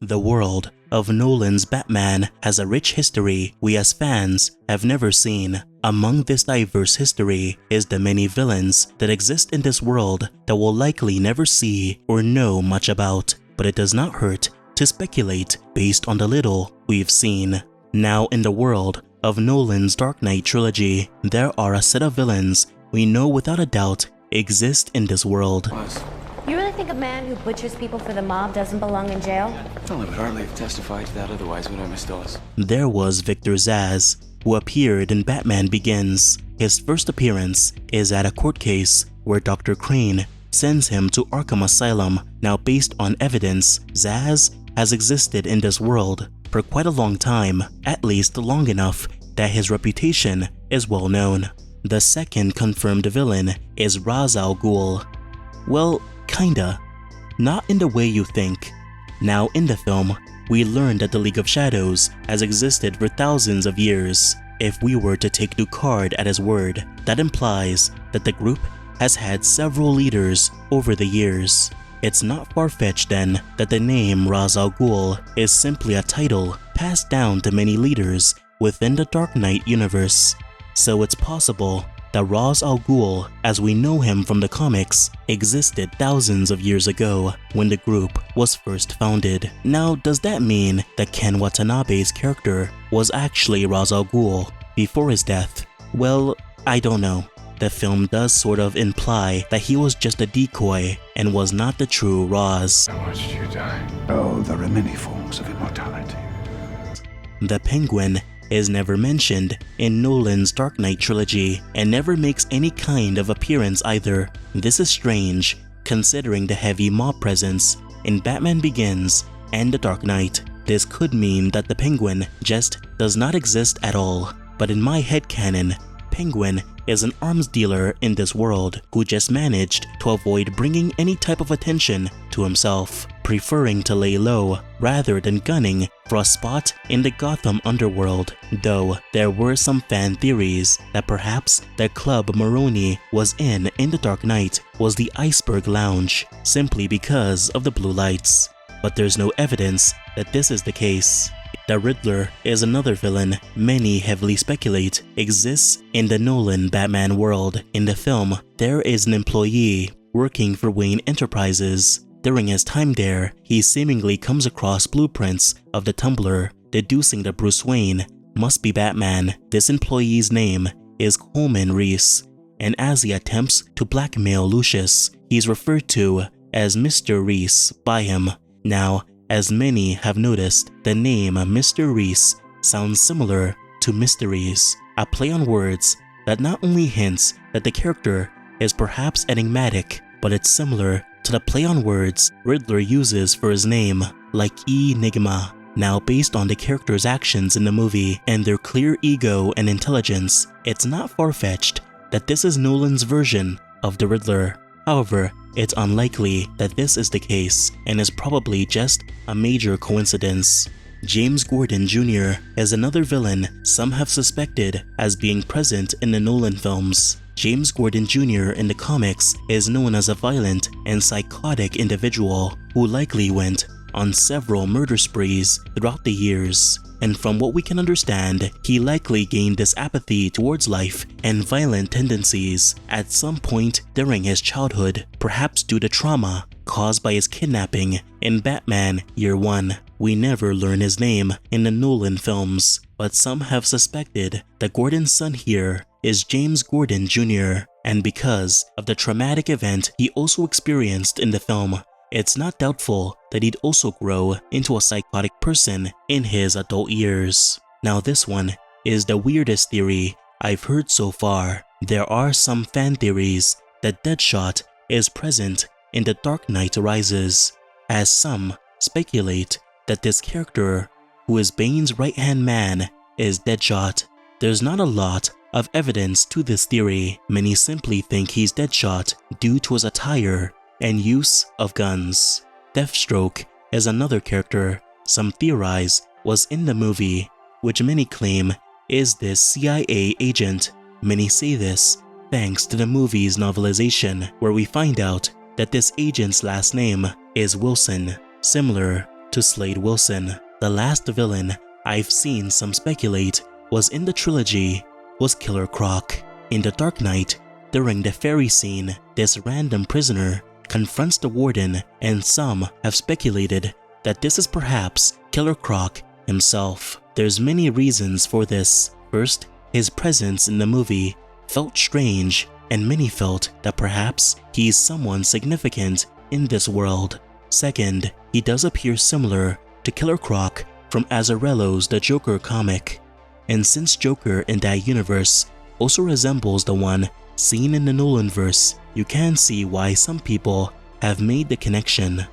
The world of Nolan's Batman has a rich history we as fans have never seen. Among this diverse history is the many villains that exist in this world that we'll likely never see or know much about, but it does not hurt to speculate based on the little we've seen. Now, in the world of Nolan's Dark Knight trilogy, there are a set of villains we know without a doubt exist in this world. You really think a man who butchers people for the mob doesn't belong in jail? Well, I would hardly have testified to that otherwise, would I, Miss Dawes? There was Victor Zsasz, who appeared in Batman Begins. His first appearance is at a court case where Dr. Crane sends him to Arkham Asylum. Now, based on evidence, Zsasz has existed in this world for quite a long time, at least long enough that his reputation is well known. The second confirmed villain is Ra's al Ghul. Well, kinda. Not in the way you think. Now, in the film, we learn that the League of Shadows has existed for thousands of years. If we were to take Ducard at his word, that implies that the group has had several leaders over the years. It's not far-fetched then that the name Ra's al Ghul is simply a title passed down to many leaders within the Dark Knight universe. So it's possible that Ra's al Ghul, as we know him from the comics, existed thousands of years ago when the group was first founded. Now, does that mean that Ken Watanabe's character was actually Ra's al Ghul before his death? Well, I don't know. The film does sort of imply that he was just a decoy and was not the true Ra's. I watched you die. Oh, there are many forms of immortality. The Penguin is never mentioned in Nolan's Dark Knight trilogy and never makes any kind of appearance either. This is strange, considering the heavy mob presence in Batman Begins and The Dark Knight. This could mean that the Penguin just does not exist at all, but in my headcanon, Penguin is an arms dealer in this world who just managed to avoid bringing any type of attention to himself, preferring to lay low rather than gunning for a spot in the Gotham underworld. Though there were some fan theories that perhaps the club Maroni was in The Dark Knight was the Iceberg Lounge, simply because of the blue lights. But there's no evidence that this is the case. The Riddler is another villain many heavily speculate exists in the Nolan Batman world. In the film, there is an employee working for Wayne Enterprises. During his time there, he seemingly comes across blueprints of the Tumbler, deducing that Bruce Wayne must be Batman. This employee's name is Coleman Reese, and as he attempts to blackmail Lucius, he's referred to as Mr. Reese by him. Now, as many have noticed, the name Mr. Reese sounds similar to Mysteries, a play on words that not only hints that the character is perhaps enigmatic, but it's similar to the play on words Riddler uses for his name, like Enigma. Now, based on the character's actions in the movie and their clear ego and intelligence, it's not far-fetched that this is Nolan's version of the Riddler. However, it's unlikely that this is the case and is probably just a major coincidence. James Gordon Jr. is another villain some have suspected as being present in the Nolan films. James Gordon Jr. in the comics is known as a violent and psychotic individual who likely went on several murder sprees throughout the years. And from what we can understand, he likely gained this apathy towards life and violent tendencies at some point during his childhood, perhaps due to trauma caused by his kidnapping in Batman Year One. We never learn his name in the Nolan films, but some have suspected that Gordon's son here is James Gordon Jr., and because of the traumatic event he also experienced in the film, it's not doubtful that he'd also grow into a psychotic person in his adult years. Now, this one is the weirdest theory I've heard so far. There are some fan theories that Deadshot is present in The Dark Knight Rises, as some speculate that this character, who is Bane's right-hand man, is Deadshot. There's not a lot of evidence to this theory. Many simply think he's Deadshot due to his attire and use of guns. Deathstroke is another character some theorize was in the movie, which many claim is this CIA agent. Many say this thanks to the movie's novelization, where we find out that this agent's last name is Wilson, similar to Slade Wilson. The last villain I've seen some speculate was in the trilogy was Killer Croc. In The Dark Knight, during the ferry scene, this random prisoner confronts the warden, and some have speculated that this is perhaps Killer Croc himself. There's many reasons for this. First, his presence in the movie felt strange, and many felt that perhaps he's someone significant in this world. Second, he does appear similar to Killer Croc from Azzarello's The Joker comic, and since Joker in that universe also resembles the one seen in the Nolanverse, you can see why some people have made the connection.